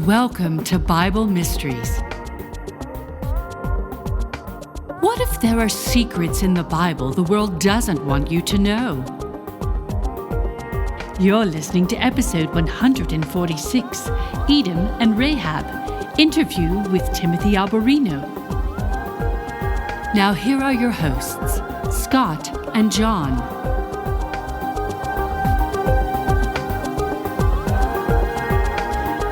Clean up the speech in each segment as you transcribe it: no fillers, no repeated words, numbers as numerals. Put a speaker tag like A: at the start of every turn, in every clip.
A: Welcome to Bible Mysteries. What if there are secrets in the Bible the world doesn't want you to know? You're listening to episode 146, Edom and Rahab, interview with Timothy Alberino. Now here are your hosts, Scott and John.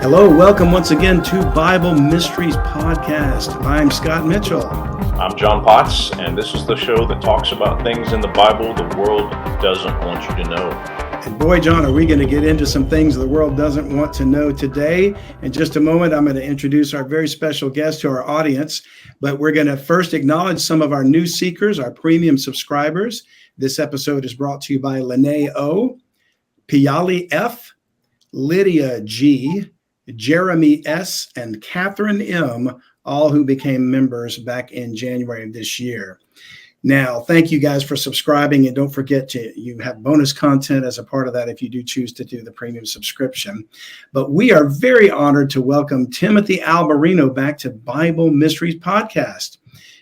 B: Hello, welcome once again to Bible Mysteries Podcast. I'm Scott Mitchell.
C: I'm John Potts, and this is the show that talks about things in the Bible the world doesn't want you to know.
B: And boy, John, are we going to get into some things the world doesn't want to know today. In just a moment, I'm going to introduce our very special guest to our audience, but we're going to first acknowledge some of our new seekers, our premium subscribers. This episode is brought to you by Lene O, Piyali F, Lydia G, Jeremy S., and Catherine M., all who became members back in January of this year. Now, thank you guys for subscribing, and don't forget you have bonus content as a part of that if you do choose to do the premium subscription. But we are very honored to welcome Timothy Alberino back to Bible Mysteries Podcast.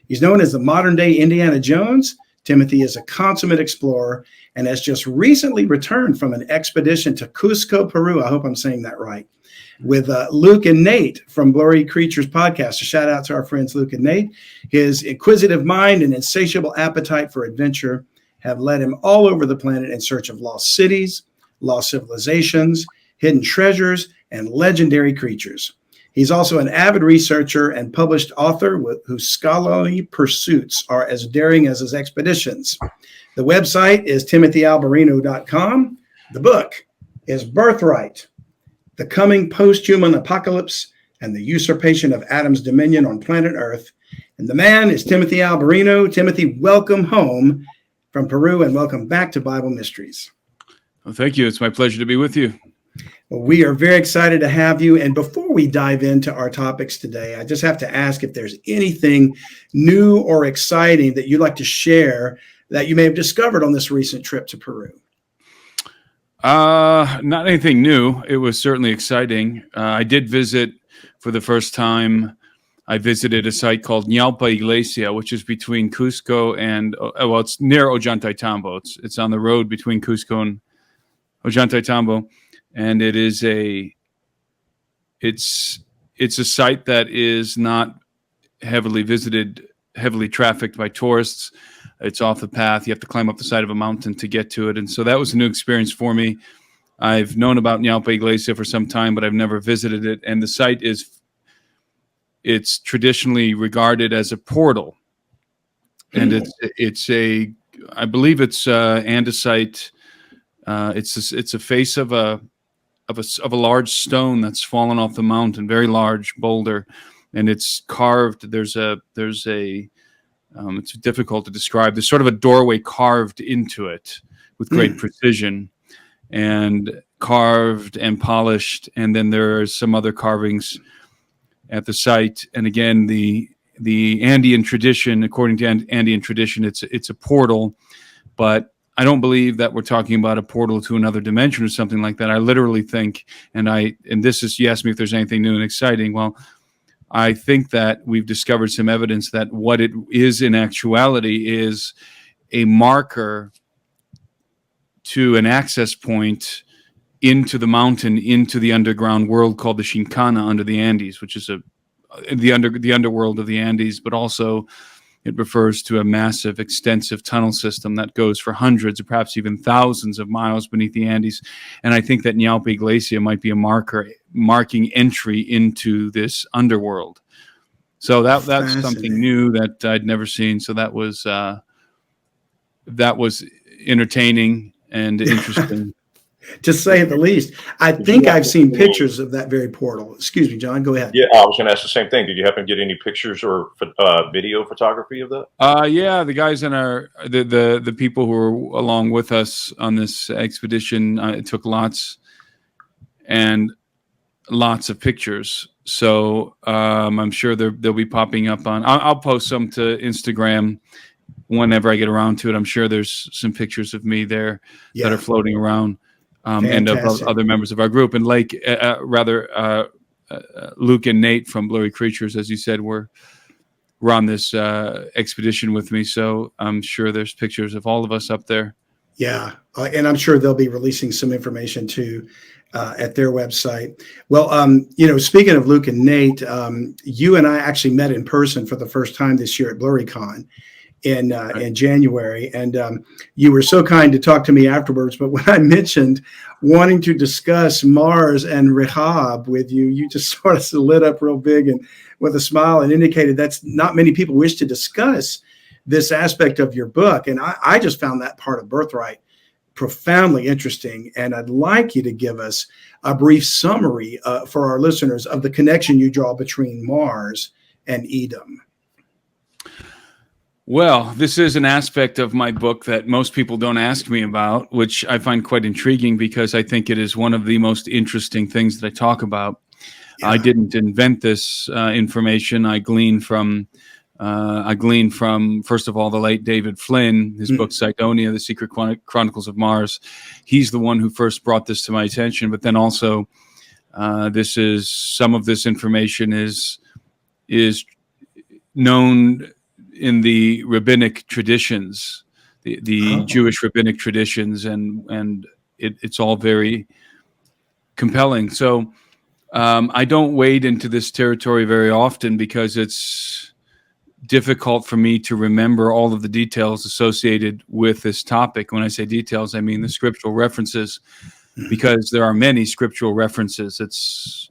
B: He's known as the modern-day Indiana Jones. Timothy is a consummate explorer and has just recently returned from an expedition to Cusco, Peru. I hope I'm saying that right. With Luke and Nate from Blurry Creatures Podcast. A shout out to our friends Luke and Nate. His inquisitive mind and insatiable appetite for adventure have led him all over the planet in search of lost cities, lost civilizations, hidden treasures, and legendary creatures. He's also an avid researcher and published author whose scholarly pursuits are as daring as his expeditions. The website is timothyalberino.com. The book is Birthright: The Coming Post-Human Apocalypse and the Usurpation of Adam's Dominion on Planet Earth. And the man is Timothy Alberino. Timothy, welcome home from Peru and welcome back to Bible Mysteries.
D: Well, thank you. It's my pleasure to be with you.
B: Well, we are very excited to have you. And before we dive into our topics today, I just have to ask if there's anything new or exciting that you'd like to share that you may have discovered on this recent trip to Peru.
D: Not anything new. It was certainly exciting. I did visit for the first time. I visited a site called Ñaupa Iglesia, which is between Cusco and, it's near Ollantaytambo. It's on the road between Cusco and Ollantaytambo. And it's a site that is not heavily visited, heavily trafficked by tourists. It's off the path. You have to climb up the side of a mountain to get to it. And so that was a new experience for me. I've known about Ñaupa Iglesia for some time, but I've never visited it. And the site it's traditionally regarded as a portal. And I believe it's andesite. It's a face of a large stone that's fallen off the mountain, very large boulder. And it's carved. It's difficult to describe. There's sort of a doorway carved into it with great precision, and carved and polished. And then there are some other carvings at the site. And again, the Andean tradition, according to Andean tradition, it's a portal, but I don't believe that we're talking about a portal to another dimension or something like that. I literally think, and this is, you asked me if there's anything new and exciting. Well, I think that we've discovered some evidence that what it is in actuality is a marker to an access point into the mountain, into the underground world called the Shinkana under the Andes, which is the underworld of the Andes, but also it refers to a massive, extensive tunnel system that goes for hundreds or perhaps even thousands of miles beneath the Andes. And I think that Ñaupa Iglesia might be a marking entry into this underworld. So that's something new that I'd never seen. So that was entertaining and interesting.
B: To say the least. I think I've seen pictures of that very portal. Excuse me, John, go ahead.
C: Yeah, I was going to ask the same thing. Did you happen to get any pictures or video photography of that?
D: Yeah, the guys in the people who were along with us on this expedition took lots of pictures. So I'm sure they'll be popping up on. I'll post some to Instagram whenever I get around to it. I'm sure there's some pictures of me there that are floating around. And of other members of our group. And Luke and Nate from Blurry Creatures, as you said, were on this expedition with me. So I'm sure there's pictures of all of us up there.
B: Yeah, and I'm sure they'll be releasing some information too at their website. Well, speaking of Luke and Nate, you and I actually met in person for the first time this year at BlurryCon in January, and you were so kind to talk to me afterwards. But when I mentioned wanting to discuss Mars and Rahab with you, you just sort of lit up real big and with a smile and indicated that's not many people wish to discuss this aspect of your book. And I just found that part of Birthright profoundly interesting. And I'd like you to give us a brief summary for our listeners of the connection you draw between Mars and Edom.
D: Well, this is an aspect of my book that most people don't ask me about, which I find quite intriguing because I think it is one of the most interesting things that I talk about. Yeah. I didn't invent this information. I glean from, first of all, the late David Flynn, his book Cydonia, The Secret Chronicles of Mars. He's the one who first brought this to my attention. But then also, some of this information is known in the rabbinic traditions, the Jewish rabbinic traditions, and it's all very compelling. So I don't wade into this territory very often because it's difficult for me to remember all of the details associated with this topic. When I say details, I mean the scriptural references, because there are many scriptural references.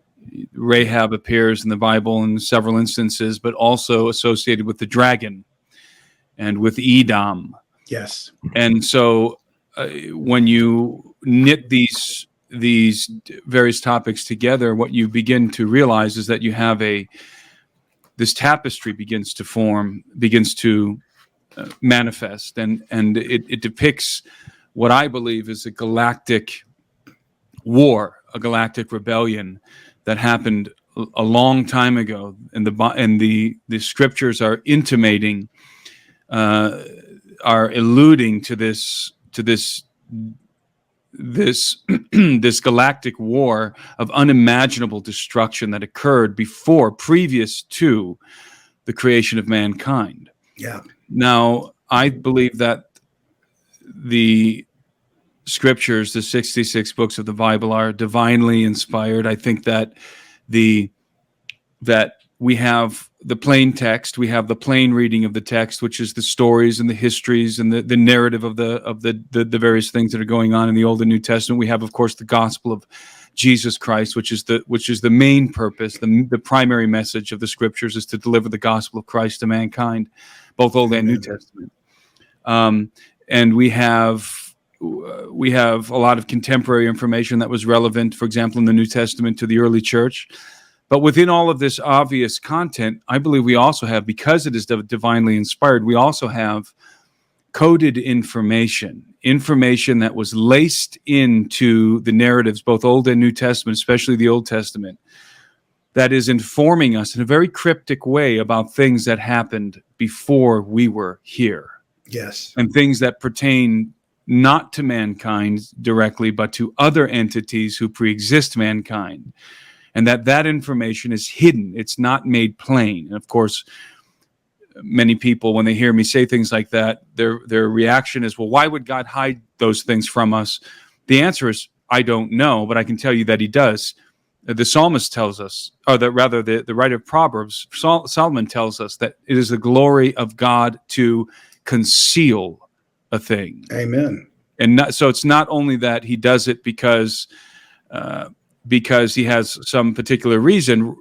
D: Rahab appears in the Bible in several instances, but also associated with the dragon and with Edom.
B: Yes. And
D: so when you knit these various topics together, what you begin to realize is that you have this tapestry begins to form, begins to manifest, and it depicts what I believe is a galactic war, a galactic rebellion that happened a long time ago, and the scriptures are intimating, are alluding to this this galactic war of unimaginable destruction that occurred previous to the creation of mankind.
B: Yeah. Now,
D: I believe that the scriptures, the 66 books of the Bible, are divinely inspired. I think that we have the plain text, we have the plain reading of the text, which is the stories and the histories and the narrative of the various things that are going on in the Old and New Testament. We have, of course, the gospel of Jesus Christ, which is the main purpose, the primary message of the scriptures is to deliver the gospel of Christ to mankind, both Old and New Testament. And we have a lot of contemporary information that was relevant, for example, in the New Testament to the early church. But within all of this obvious content, I believe we also have, because it is divinely inspired, we also have coded information that was laced into the narratives, both Old and New Testament, especially the Old Testament, that is informing us in a very cryptic way about things that happened before we were here.
B: Yes.
D: And things that pertain not to mankind directly, but to other entities who pre-exist mankind. And that information is hidden. It's not made plain. And of course, many people, when they hear me say things like that, their reaction is, well, why would God hide those things from us? The answer is, I don't know, but I can tell you that he does. The psalmist tells us, or the writer of Proverbs, Solomon tells us that it is the glory of God to conceal a thing.
B: Amen.
D: And so it's not only that he does it because he has some particular reason.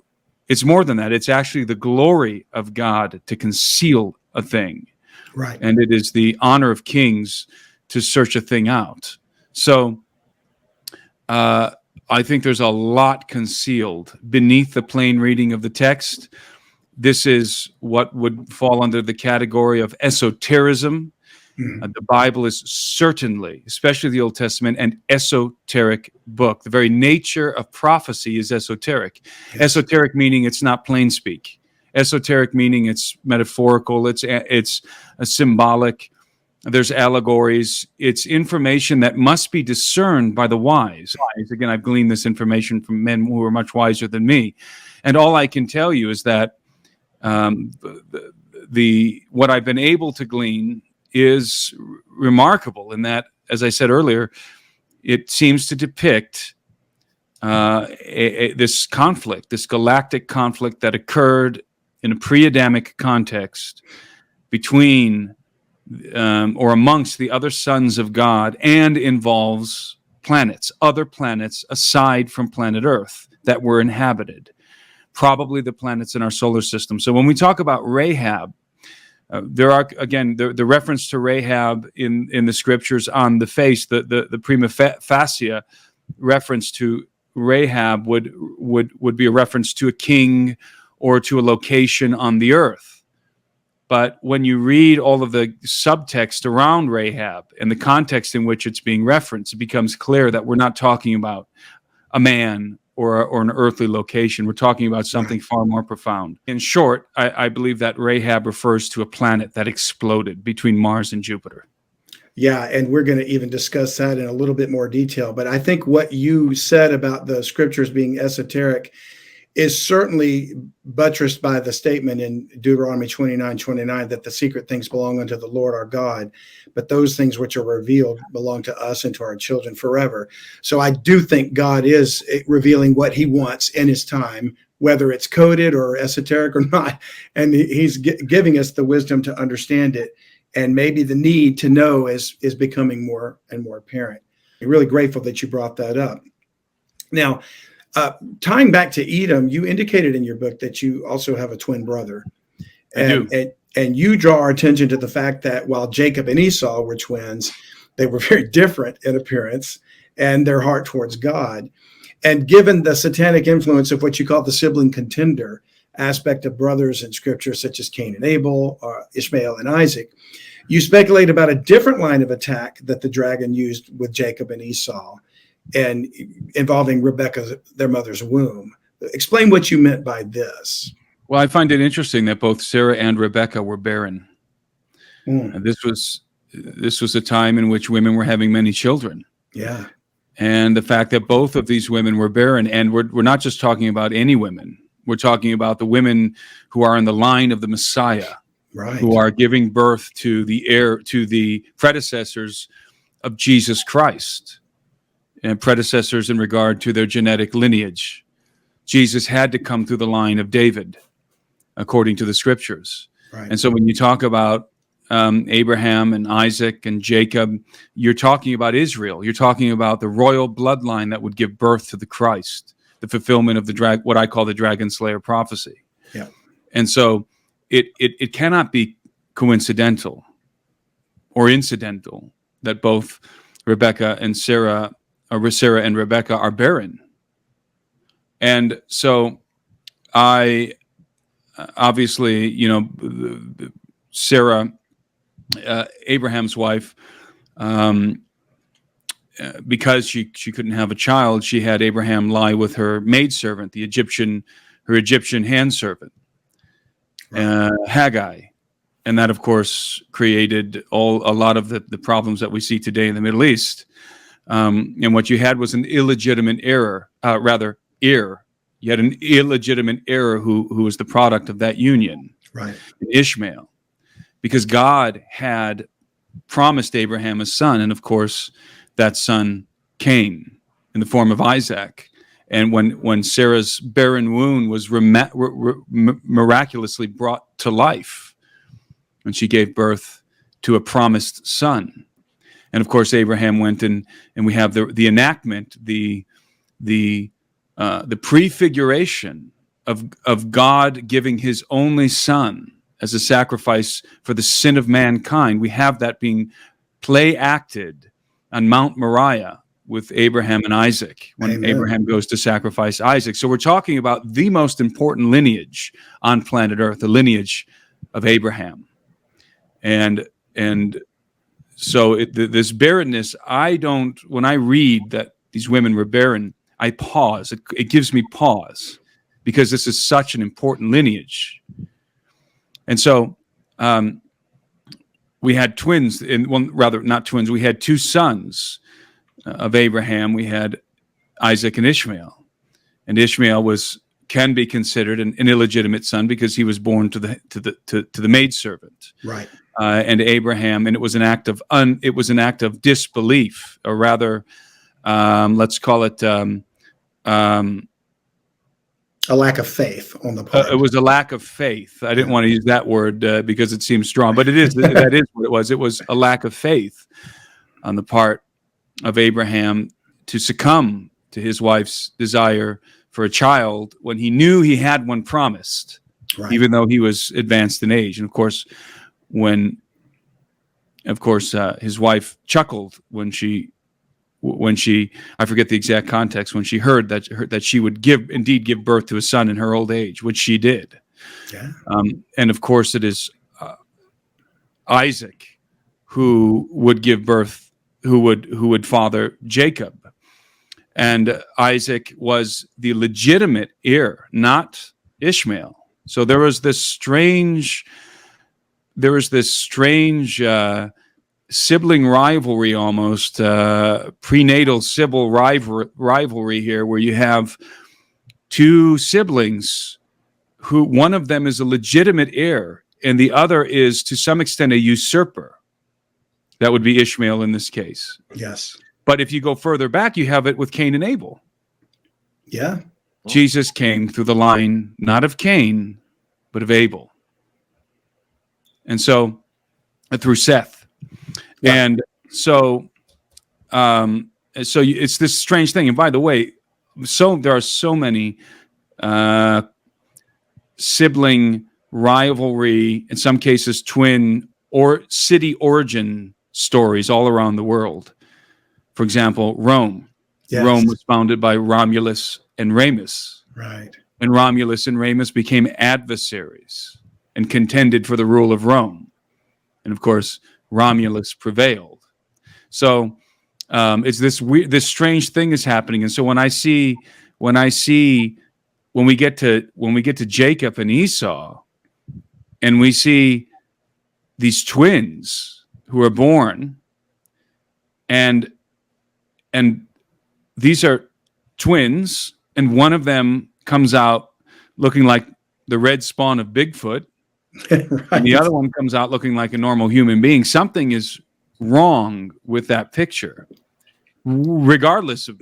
D: It's more than that. It's actually the glory of God to conceal a thing.
B: Right.
D: And it is the honor of kings to search a thing out. So I think there's a lot concealed beneath the plain reading of the text. This is what would fall under the category of esotericism. The Bible is certainly, especially the Old Testament, an esoteric book. The very nature of prophecy is esoteric. Yes. Esoteric meaning it's not plain speak. Esoteric meaning it's metaphorical, it's a symbolic, There's allegories. It's information that must be discerned by the wise. Again, I've gleaned this information from men who are much wiser than me. And all I can tell you is that what I've been able to glean is remarkable in that, as I said earlier, it seems to depict this conflict, this galactic conflict that occurred in a pre-Adamic context between or amongst the other sons of God, and involves planets, other planets aside from planet Earth that were inhabited, probably the planets in our solar system. So when we talk about Rahab, there are, again, the reference to Rahab in the scriptures on the face, the prima facie reference to Rahab would be a reference to a king or to a location on the earth. But when you read all of the subtext around Rahab and the context in which it's being referenced, it becomes clear that we're not talking about a man or an earthly location. We're talking about something far more profound. In short, I believe that Rahab refers to a planet that exploded between Mars and Jupiter.
B: Yeah, and we're going to even discuss that in a little bit more detail. But I think what you said about the scriptures being esoteric is certainly buttressed by the statement in Deuteronomy 29:29 that the secret things belong unto the Lord our God, but those things which are revealed belong to us and to our children forever. So I do think God is revealing what he wants in his time, whether it's coded or esoteric or not. And he's giving us the wisdom to understand it. And maybe the need to know is becoming more and more apparent. I'm really grateful that you brought that up. Now, tying back to Edom, you indicated in your book that you also have a twin brother. And you draw our attention to the fact that while Jacob and Esau were twins, they were very different in appearance and their heart towards God. And given the satanic influence of what you call the sibling contender aspect of brothers in scripture, such as Cain and Abel, or Ishmael and Isaac, you speculate about a different line of attack that the dragon used with Jacob and Esau, and involving Rebekah, their mother's womb. Explain what you meant by this.
D: Well, I find it interesting that both Sarah and Rebekah were barren. And this was a time in which women were having many children.
B: Yeah.
D: And the fact that both of these women were barren, and we're not just talking about any women. We're talking about the women who are in the line of the Messiah,
B: right,
D: who are giving birth to the heir, to the predecessors of Jesus Christ, and predecessors in regard to their genetic lineage. Jesus had to come through the line of David, according to the scriptures.
B: Right.
D: And so when you talk about Abraham and Isaac and Jacob, you're talking about Israel. You're talking about the royal bloodline that would give birth to the Christ, the fulfillment of what I call the dragon slayer prophecy.
B: Yeah.
D: And so it cannot be coincidental or incidental that both Rebekah and Sarah and Rebekah are barren. And so I obviously, Sarah, Abraham's wife, because she couldn't have a child, she had Abraham lie with her maidservant, her Egyptian handservant, Haggai. And that, of course, created a lot of the problems that we see today in the Middle East. And what you had was an illegitimate heir. You had an illegitimate heir who was the product of that union,
B: right?
D: Ishmael, because God had promised Abraham a son, and of course, that son came in the form of Isaac. And when Sarah's barren womb was miraculously brought to life, when she gave birth to a promised son. And of course, Abraham went and we have the enactment, the prefiguration of God giving his only son as a sacrifice for the sin of mankind. We have that being play acted on Mount Moriah with Abraham and Isaac when Amen. Abraham goes to sacrifice Isaac. So we're talking about the most important lineage on planet Earth, the lineage of Abraham. And so this barrenness, when I read that these women were barren, I pause. It gives me pause because this is such an important lineage. And so we had twins, not twins. We had two sons of Abraham. We had Isaac and Ishmael, and Ishmael can be considered an illegitimate son because he was born to the maidservant.
B: Right.
D: And Abraham, and it was an act of disbelief, or rather, let's call it
B: a lack of faith on the part.
D: it was a lack of faith. I didn't want to use that word because it seems strong, but it is that is what it was. It was a lack of faith on the part of Abraham to succumb to his wife's desire for a child when he knew he had one promised, right, even though he was advanced in age. And of course, his wife chuckled when she, I forget the exact context, when she heard that she would indeed give birth to a son in her old age, which she did. Yeah. And of course, it is Isaac who would give birth, who would father Jacob. And Isaac was the legitimate heir, not Ishmael. So there was this strange sibling rivalry, almost prenatal civil rivalry here, where you have two siblings who one of them is a legitimate heir and the other is to some extent a usurper. That would be Ishmael in this case.
B: Yes.
D: But if you go further back, you have it with Cain and Abel.
B: Yeah.
D: Jesus came through the line, not of Cain, but of Abel. And so, through Seth. Yeah. And so it's this strange thing. And by the way, there are so many sibling rivalry, in some cases twin or city origin stories all around the world. For example, Rome. Yes. Rome was founded by Romulus and Remus.
B: Right.
D: And Romulus and Remus became adversaries and contended for the rule of Rome. And of course, Romulus prevailed. So it's this strange thing is happening. And so when we get to Jacob and Esau, and we see these twins who are born, and these are twins, and one of them comes out looking like the red spawn of Bigfoot, right, and the other one comes out looking like a normal human being. Something is wrong with that picture, regardless of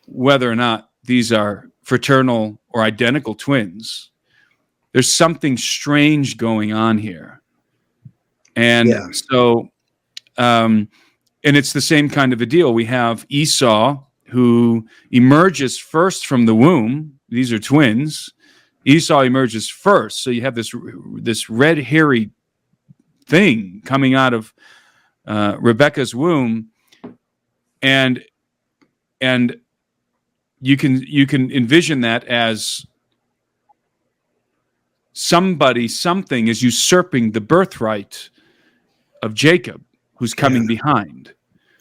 D: whether or not these are fraternal or identical twins. There's something strange going on here. And so, and it's the same kind of a deal. We have Esau, who emerges first from the womb. These are twins. Esau emerges first. So you have this red, hairy thing coming out of Rebekah's womb. And you can envision that as something is usurping the birthright of Jacob, who's coming behind.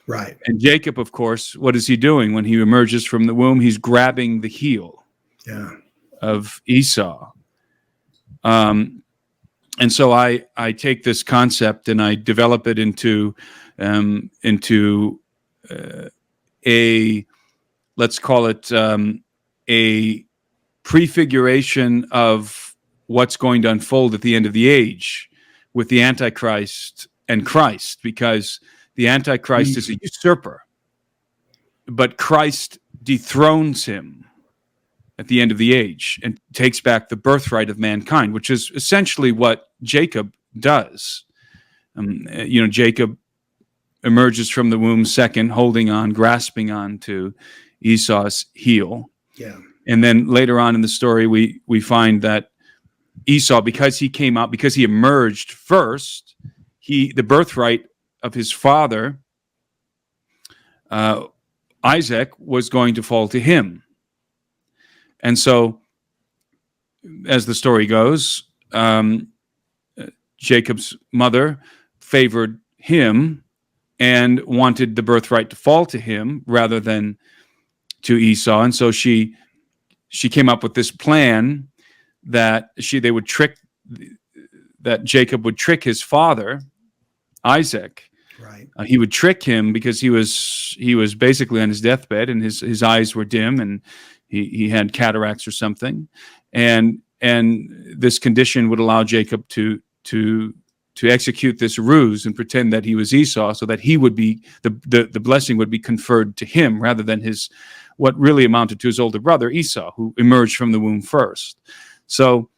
B: Right.
D: And Jacob, of course, what is he doing when he emerges from the womb? He's grabbing the heel of Esau. And so I take this concept and I develop it into a, let's call it a prefiguration of what's going to unfold at the end of the age with the Antichrist and Christ, because the Antichrist is a usurper, but Christ dethrones him at the end of the age and takes back the birthright of mankind, which is essentially what Jacob does. Jacob emerges from the womb second, grasping on to Esau's heel.
B: Yeah.
D: And then later on in the story, we find that Esau, because he emerged first, the birthright of his father, Isaac, was going to fall to him. And so, as the story goes, Jacob's mother favored him and wanted the birthright to fall to him rather than to Esau. And so she came up with this plan that Jacob would trick his father Isaac.
B: Right.
D: He would trick him because he was basically on his deathbed, and his eyes were dim, and he had cataracts or something, and this condition would allow Jacob to execute this ruse and pretend that he was Esau, so that he would be the blessing would be conferred to him rather than what really amounted to his older brother Esau, who emerged from the womb first. So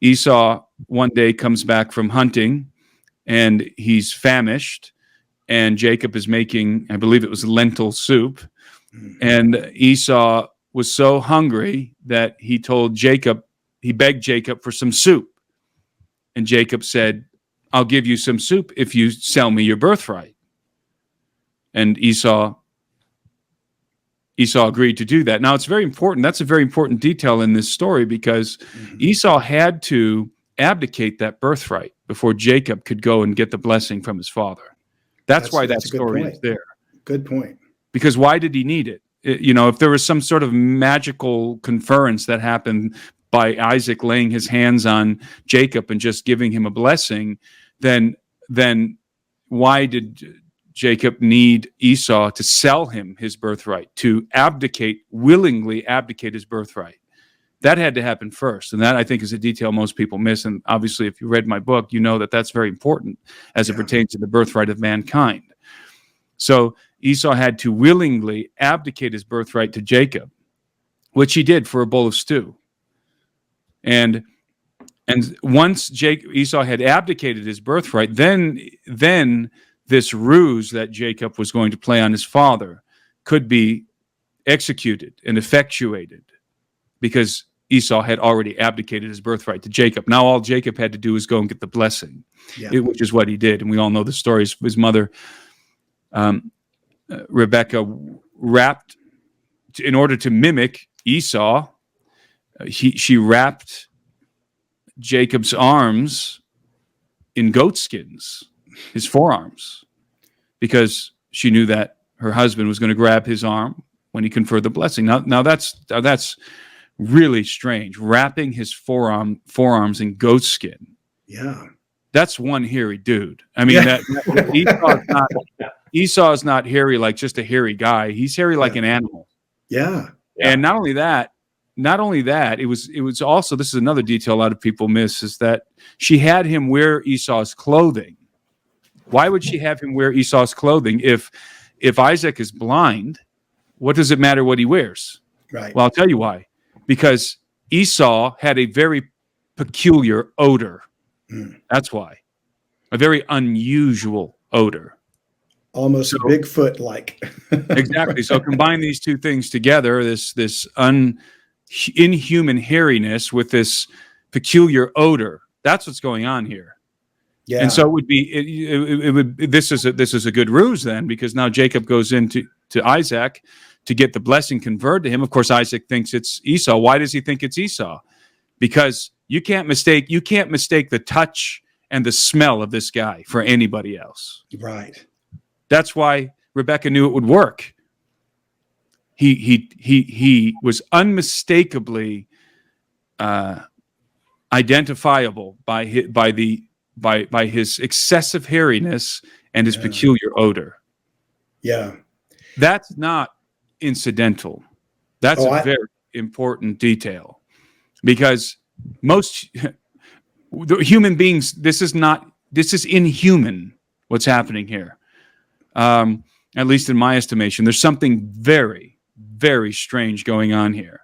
D: Esau one day comes back from hunting, and he's famished. And Jacob is making, I believe it was lentil soup. And Esau was so hungry that he begged Jacob for some soup. And Jacob said, "I'll give you some soup if you sell me your birthright." And Esau agreed to do that. Now, it's very important. That's a very important detail in this story, because Esau had to abdicate that birthright before Jacob could go and get the blessing from his father. That's why that story is there.
B: Good point.
D: Because why did he need it? If there was some sort of magical conference that happened by Isaac laying his hands on Jacob and just giving him a blessing, then why did Jacob need Esau to sell him his birthright, to willingly abdicate his birthright? That had to happen first. And that, I think, is a detail most people miss. And obviously, if you read my book, you know that that's very important as it pertains to the birthright of mankind. So Esau had to willingly abdicate his birthright to Jacob, which he did for a bowl of stew. And once Esau had abdicated his birthright, then this ruse that Jacob was going to play on his father could be executed and effectuated, because Esau had already abdicated his birthright to Jacob. Now all Jacob had to do was go and get the blessing, which is what he did. And we all know the stories. His mother, Rebecca, wrapped, in order to mimic Esau, she wrapped Jacob's arms in goat skins, his forearms, because she knew that her husband was going to grab his arm when he conferred the blessing. Now that's really strange, wrapping his forearms in goat skin.
B: Yeah,
D: that's one hairy dude. I mean, Esau is not hairy like just a hairy guy. He's hairy like an animal.
B: Yeah.
D: And not only that, it was also, this is another detail a lot of people miss, is that she had him wear Esau's clothing. Why would she have him wear Esau's clothing? If Isaac is blind, what does it matter what he wears?
B: Right.
D: Well, I'll tell you why. Because Esau had a very peculiar odor. That's why. A very unusual odor.
B: Almost Bigfoot-like.
D: Exactly. So combine these two things together, this inhuman hairiness with this peculiar odor. That's what's going on here. Yeah. And so it would be this is a good ruse then, because now Jacob goes into Isaac to get the blessing conferred to him. Of course, Isaac thinks it's Esau. Why does he think it's Esau? Because you can't mistake the touch and the smell of this guy for anybody else.
B: Right.
D: That's why Rebecca knew it would work. He was unmistakably identifiable by his excessive hairiness and his peculiar odor.
B: Yeah.
D: That's not incidental. That's a very important detail, because most human beings, this is inhuman what's happening here. At least in my estimation, there's something very, very strange going on here.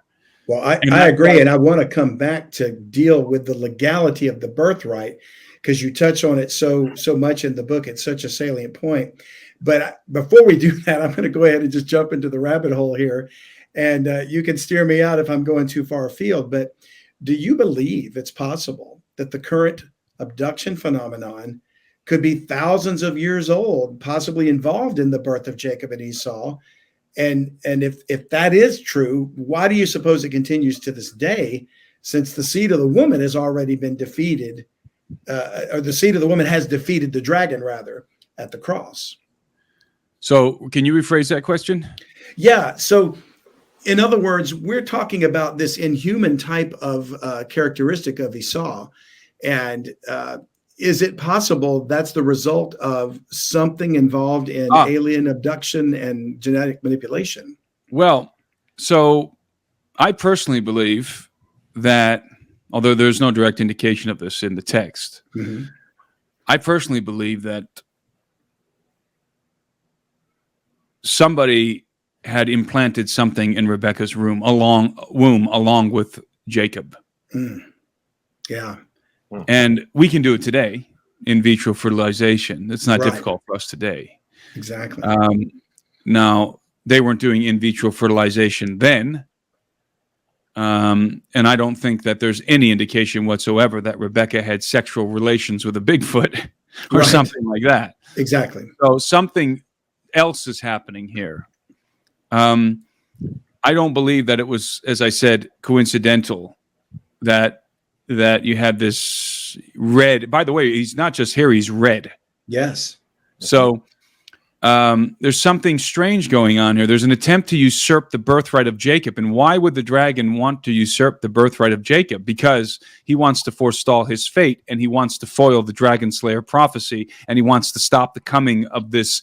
B: Well, I agree. And I want to come back to deal with the legality of the birthright, because you touch on it so much in the book. It's such a salient point. But before we do that, I'm going to go ahead and just jump into the rabbit hole here. And you can steer me out if I'm going too far afield. But do you believe it's possible that the current abduction phenomenon could be thousands of years old, possibly involved in the birth of Jacob and Esau? And if that is true, why do you suppose it continues to this day, since the seed of the woman has already been defeated, or the seed of the woman has defeated the dragon, rather, at the cross?
D: So can you rephrase that question?
B: Yeah. So in other words, we're talking about this inhuman type of characteristic of Esau. And is it possible that's the result of something involved in alien abduction and genetic manipulation?
D: Well, so I personally believe that, although there's no direct indication of this in the text, I personally believe that somebody had implanted something in Rebekah's womb along with Jacob.
B: Yeah.
D: And we can do it today, in vitro fertilization. It's not difficult for us today.
B: Exactly.
D: Now, they weren't doing in vitro fertilization then. And I don't think that there's any indication whatsoever that Rebekah had sexual relations with a Bigfoot or something like that.
B: Exactly.
D: So something else is happening here. I don't believe that it was, as I said, coincidental that you had this red. By the way, he's not just here, he's red.
B: Yes.
D: So there's something strange going on here. There's an attempt to usurp the birthright of Jacob. And why would the dragon want to usurp the birthright of Jacob? Because he wants to forestall his fate, and he wants to foil the dragon slayer prophecy, and he wants to stop the coming of this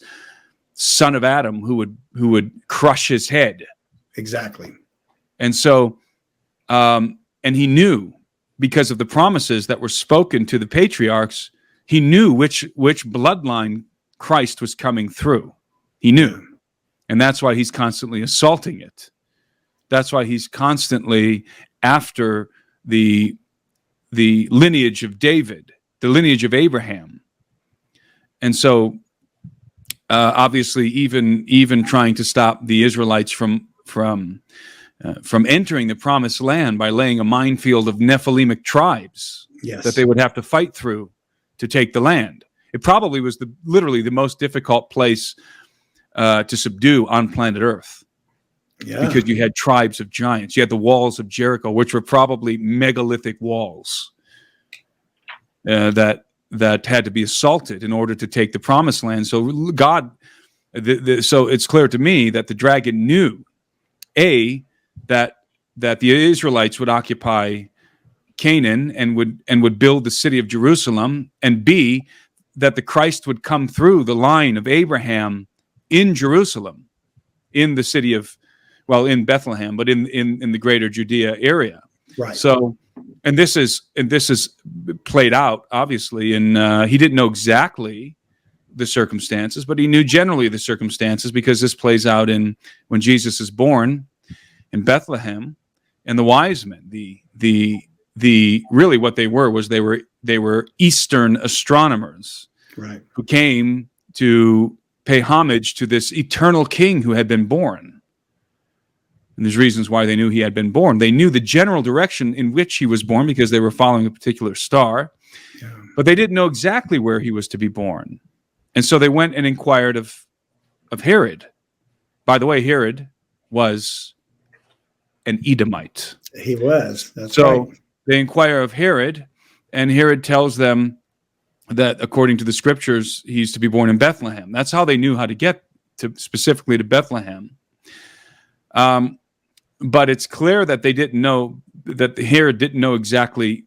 D: son of Adam who would crush his head.
B: Exactly.
D: And so, and he knew, because of the promises that were spoken to the patriarchs, he knew which bloodline Christ was coming through. He knew. And that's why he's constantly assaulting it. That's why he's constantly after the lineage of David, the lineage of Abraham. And so, obviously, even trying to stop the Israelites from entering the promised land by laying a minefield of Nephilimic tribes that they would have to fight through to take the land. It probably was literally the most difficult place to subdue on planet Earth, because you had tribes of giants. You had the walls of Jericho, which were probably megalithic walls that had to be assaulted in order to take the promised land. So God, so it's clear to me that the dragon knew, that the Israelites would occupy Canaan and would build the city of Jerusalem, and B, that the Christ would come through the line of Abraham in Jerusalem, in the city of, in Bethlehem, but in the greater Judea area.
B: Right.
D: So, and this is played out obviously, and he didn't know exactly the circumstances, but he knew generally the circumstances, because this plays out when Jesus is born in Bethlehem, and the wise men, the really what they were was they were Eastern astronomers,
B: right,
D: who came to pay homage to this eternal king who had been born. And there's reasons why they knew he had been born. They knew the general direction in which he was born because they were following a particular star, but they didn't know exactly where he was to be born. And so they went and inquired of Herod. By the way, Herod was an Edomite.
B: He was. That's
D: so
B: right.
D: They inquire of Herod, and Herod tells them that according to the scriptures, he's to be born in Bethlehem. That's how they knew how to get specifically to Bethlehem. But it's clear that they didn't know, that Herod didn't know exactly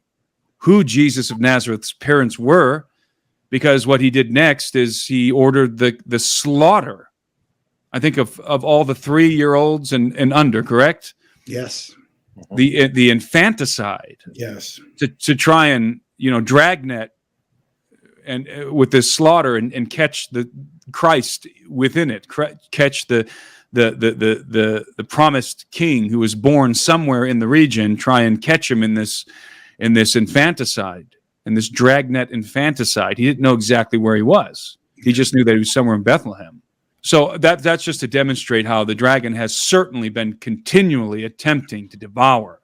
D: who Jesus of Nazareth's parents were, because what he did next is he ordered the slaughter, I think, of all the 3-year-olds and under, correct?
B: Yes.
D: The infanticide.
B: Yes.
D: To try and dragnet and with this slaughter and catch the Christ within it, catch the promised king who was born somewhere in the region, try and catch him in this infanticide, in this dragnet infanticide. He didn't know exactly where he was. He just knew that he was somewhere in Bethlehem. So that's just to demonstrate how the dragon has certainly been continually attempting to devour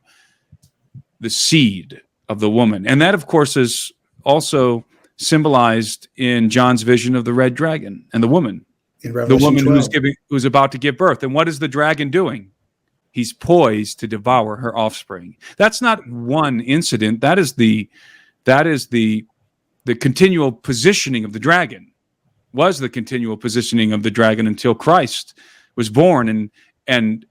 D: the seed of the woman. And that, of course, is also symbolized in John's vision of the red dragon and the woman.
B: In Revelation
D: the woman
B: 12.
D: who's about to give birth. And what is the dragon doing? He's poised to devour her offspring. That's not one incident. That is the continual positioning of the dragon. Was the continual positioning of the dragon until Christ was born and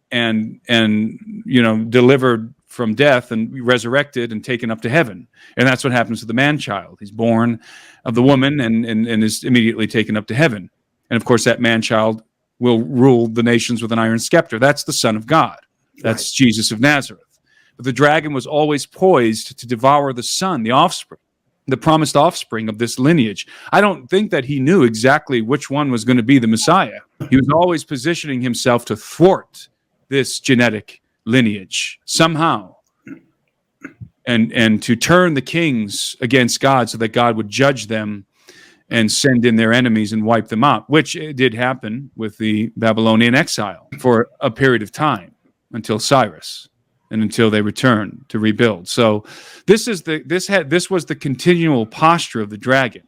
D: delivered from death and resurrected and taken up to heaven. And that's what happens to the man-child. He's born of the woman and is immediately taken up to heaven. And of course, that man-child will rule the nations with an iron scepter. That's the Son of God. That's right. Jesus of Nazareth. But the dragon was always poised to devour the son, the offspring, the promised offspring of this lineage. I don't think that he knew exactly which one was going to be the Messiah. He was always positioning himself to thwart this genetic lineage somehow, and to turn the kings against God so that God would judge them and send in their enemies and wipe them out, which did happen with the Babylonian exile for a period of time until Cyrus and until they returned to rebuild. So this was the continual posture of the dragon.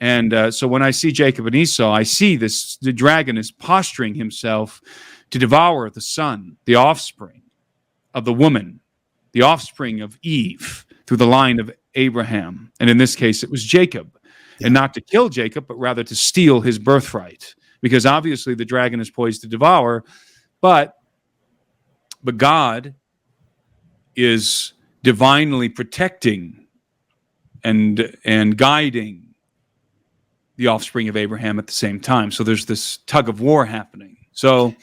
D: And so when I see Jacob and Esau, I see the dragon is posturing himself to devour the son, the offspring of the woman, the offspring of Eve through the line of Abraham. And in this case, it was Jacob. Yeah. And not to kill Jacob, but rather to steal his birthright. Because obviously the dragon is poised to devour, but God is divinely protecting and guiding the offspring of Abraham at the same time. So there's this tug of war happening. So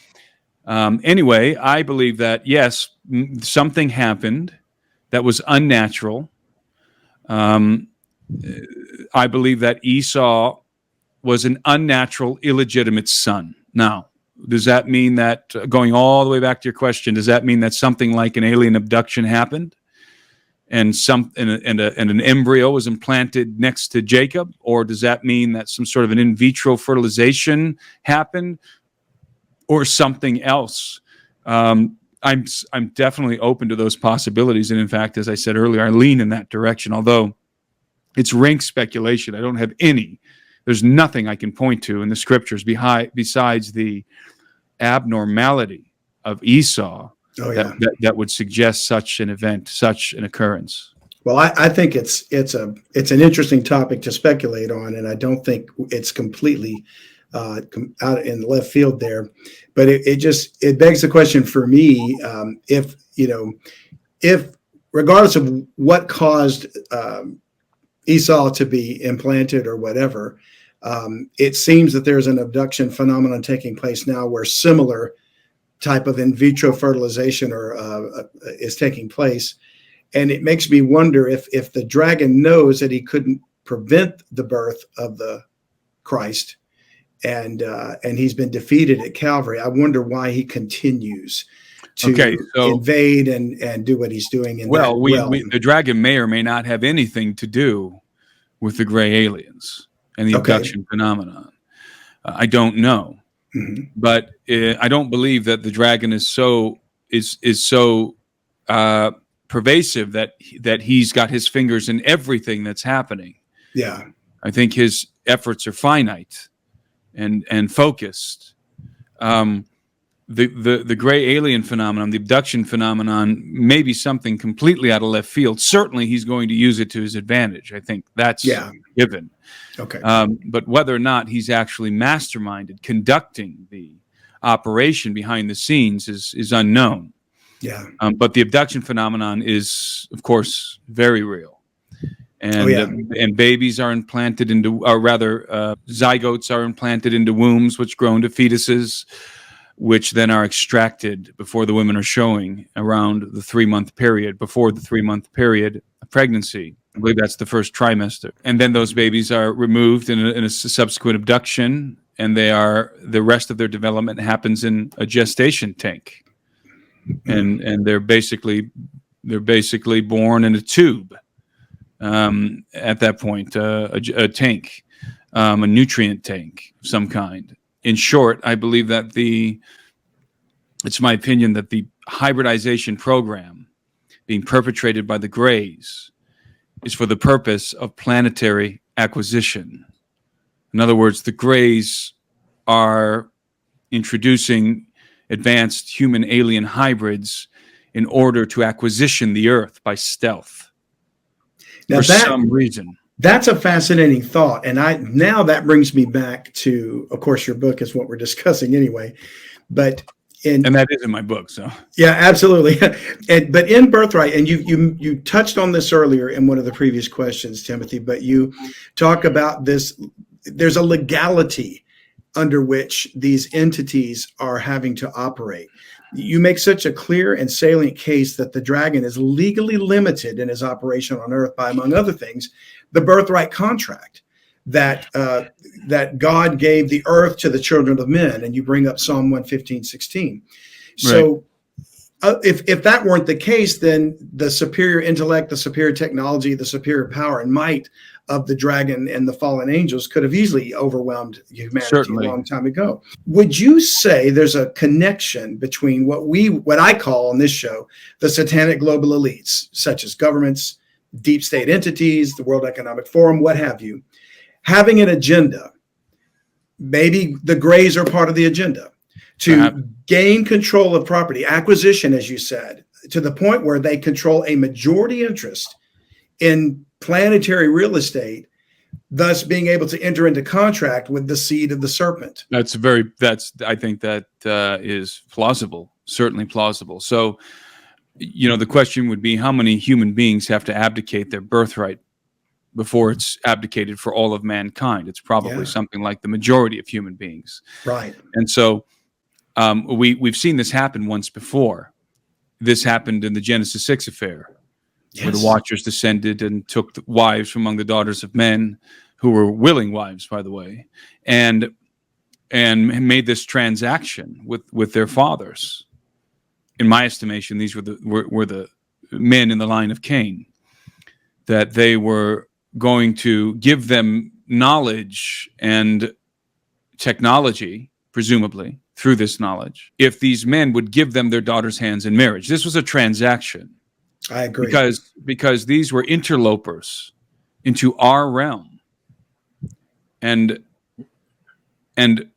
D: anyway, I believe that, yes, something happened that was unnatural. I believe that Esau was an unnatural, illegitimate son. Now, does that mean that, going all the way back to your question, does that mean that something like an alien abduction happened and an embryo was implanted next to Jacob? Or does that mean that some sort of an in vitro fertilization happened or something else? I'm definitely open to those possibilities. And in fact, as I said earlier, I lean in that direction, although it's rank speculation. I don't have there's nothing I can point to in the scriptures besides the abnormality of Esau that would suggest such an event, such an occurrence.
B: Well, I think it's an interesting topic to speculate on, and I don't think it's completely out in left field there. But it begs the question for me, if regardless of what caused Esau to be implanted or whatever, it seems that there's an abduction phenomenon taking place now where similar type of in vitro fertilization is taking place. And it makes me wonder if the dragon knows that he couldn't prevent the birth of the Christ, and he's been defeated at Calvary. I wonder why he continues to invade and do what he's doing.
D: The dragon may or may not have anything to do with the gray aliens and the abduction phenomenon. I don't know, but I don't believe that the dragon is so pervasive that he's got his fingers in everything that's happening.
B: Yeah,
D: I think his efforts are finite and focused. The gray alien phenomenon, the abduction phenomenon, may be something completely out of left field. Certainly, he's going to use it to his advantage. I think that's given.
B: Okay.
D: But whether or not he's actually masterminded, conducting the operation behind the scenes is unknown.
B: Yeah.
D: But the abduction phenomenon is, of course, very real. And babies are implanted into, or rather, zygotes are implanted into wombs, which grow into fetuses, which then are extracted before the women are showing around the 3-month period, before the 3-month period of pregnancy. I believe that's the first trimester. And then those babies are removed in a subsequent abduction, and the rest of their development happens in a gestation tank. And they're basically born in a tube at that point, a tank, a nutrient tank of some kind. In short, I believe that it's my opinion that the hybridization program being perpetrated by the Greys is for the purpose of planetary acquisition. In other words, the Greys are introducing advanced human alien hybrids in order to acquisition the Earth by stealth. Now some reason.
B: That's a fascinating thought. And now that brings me back to, of course, your book is what we're discussing anyway. But And
D: that is in my book. So
B: yeah, absolutely. But in Birthright, and you touched on this earlier in one of the previous questions, Timothy, but you talk about this. There's a legality under which these entities are having to operate. You make such a clear and salient case that the dragon is legally limited in his operation on Earth by, among other things, the birthright contract that God gave the earth to the children of men, and you bring up Psalm 115:16. So if that weren't the case, then the superior intellect, the superior technology, the superior power and might of the dragon and the fallen angels could have easily overwhelmed humanity a long time ago. Would you say there's a connection between what I call on this show the satanic global elites, such as governments, deep state entities, the World Economic Forum, what have you, having an agenda? Maybe the Greys are part of the agenda to gain control of property, acquisition, as you said, to the point where they control a majority interest in planetary real estate, thus being able to enter into contract with the seed of the serpent. I
D: think that is plausible, certainly plausible. So, the question would be, how many human beings have to abdicate their birthright before it's abdicated for all of mankind? It's probably something like the majority of human beings.
B: Right.
D: And so we've seen this happen once before. This happened in the Genesis 6 affair, where the Watchers descended and took the wives from among the daughters of men, who were willing wives, by the way, and made this transaction with their fathers. In my estimation, these were the men in the line of Cain, that they were going to give them knowledge and technology, presumably through this knowledge, if these men would give them their daughters' hands in marriage. This was a transaction.
B: I agree.
D: Because these were interlopers into our realm. And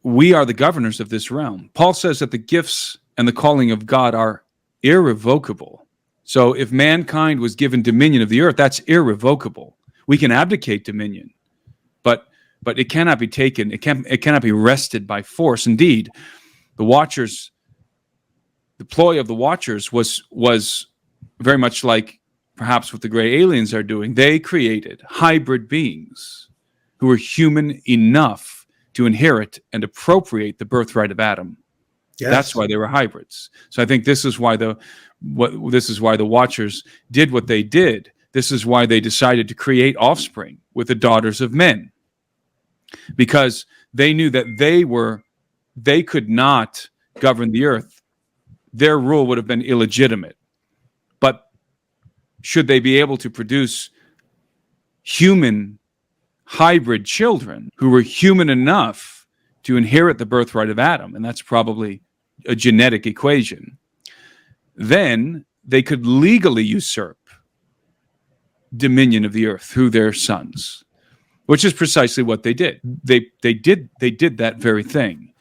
D: we are the governors of this realm. Paul says that the gifts and the calling of God are irrevocable. So if mankind was given dominion of the earth, that's irrevocable. We can abdicate dominion, but it cannot be taken. It cannot be wrested by force. Indeed, the ploy of the Watchers was very much like perhaps what the gray aliens are doing. They created hybrid beings who were human enough to inherit and appropriate the birthright of Adam. Yes. That's why they were hybrids. So I think this is why the Watchers did what they did. This is why they decided to create offspring with the daughters of men, because they knew that they could not govern the earth. Their rule would have been illegitimate. But should they be able to produce human hybrid children who were human enough to inherit the birthright of Adam, and that's probably a genetic equation, then they could legally usurp dominion of the earth through their sons, which is precisely what they did. They did that very thing.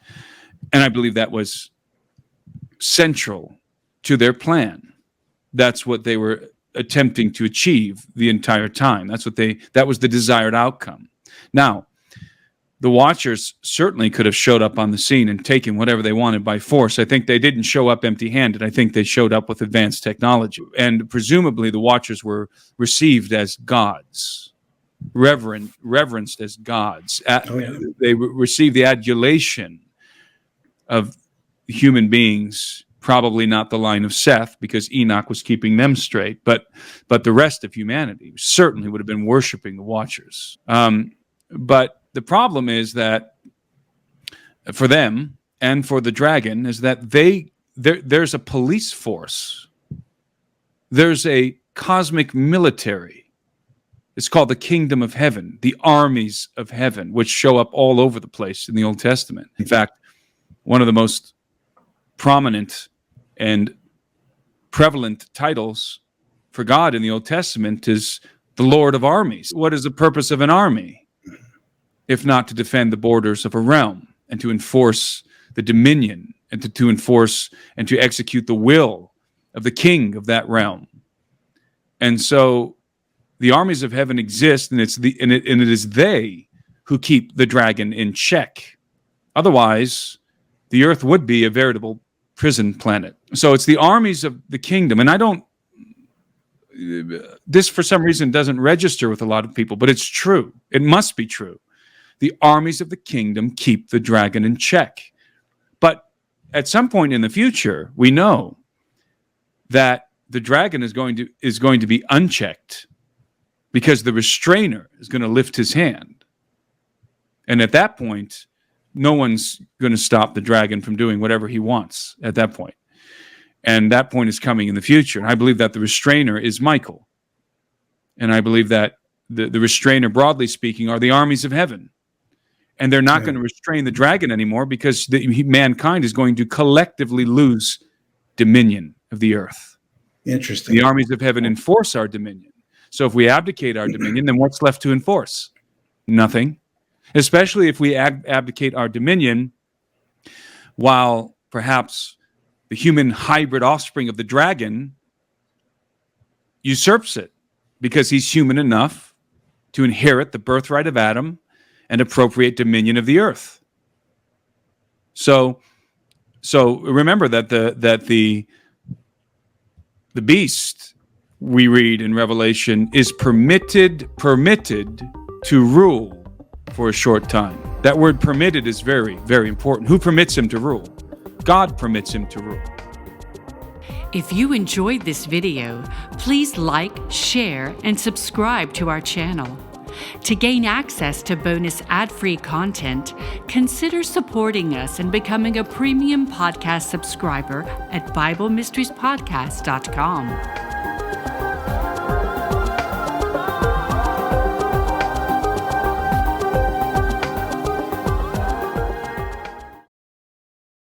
D: And I believe that was central to their plan. That's what they were attempting to achieve the entire time. That was the desired outcome. Now, the Watchers certainly could have showed up on the scene and taken whatever they wanted by force. I think they didn't show up empty-handed. I think they showed up with advanced technology. And presumably the Watchers were received as gods, reverenced as gods. They received the adulation of human beings, probably not the line of Seth, because Enoch was keeping them straight, but the rest of humanity certainly would have been worshiping the Watchers. But the problem is that for them and for the dragon is that there's a police force. There's a cosmic military. It's called the kingdom of heaven, the armies of heaven, which show up all over the place in the Old Testament. In fact, one of the most prominent and prevalent titles for God in the Old Testament is the Lord of armies. What is the purpose of an army, if not to defend the borders of a realm and to enforce the dominion and to enforce and to execute the will of the king of that realm? And so the armies of heaven exist, and it is they who keep the dragon in check. Otherwise, the earth would be a veritable prison planet. So it's the armies of the kingdom. And this for some reason doesn't register with a lot of people, but it's true. It must be true. The armies of the kingdom keep the dragon in check. But at some point in the future, we know that the dragon is going to be unchecked, because the restrainer is going to lift his hand. And at that point, no one's going to stop the dragon from doing whatever he wants at that point. And that point is coming in the future. And I believe that the restrainer is Michael. And I believe that the restrainer, broadly speaking, are the armies of heaven. And they're not going to restrain the dragon anymore, because mankind is going to collectively lose dominion of the earth.
B: Interesting.
D: The armies of heaven enforce our dominion. So if we abdicate our dominion, then what's left to enforce? Nothing. Especially if we abdicate our dominion while perhaps the human hybrid offspring of the dragon usurps it, because he's human enough to inherit the birthright of Adam and appropriate dominion of the earth. So remember that the beast, we read in Revelation, is permitted to rule for a short time. That word permitted is very, very important. Who permits him to rule? God permits him to rule.
A: If you enjoyed this video, please like, share, and subscribe to our channel. To gain access to bonus ad-free content, consider supporting us and becoming a premium podcast subscriber at BibleMysteriesPodcast.com.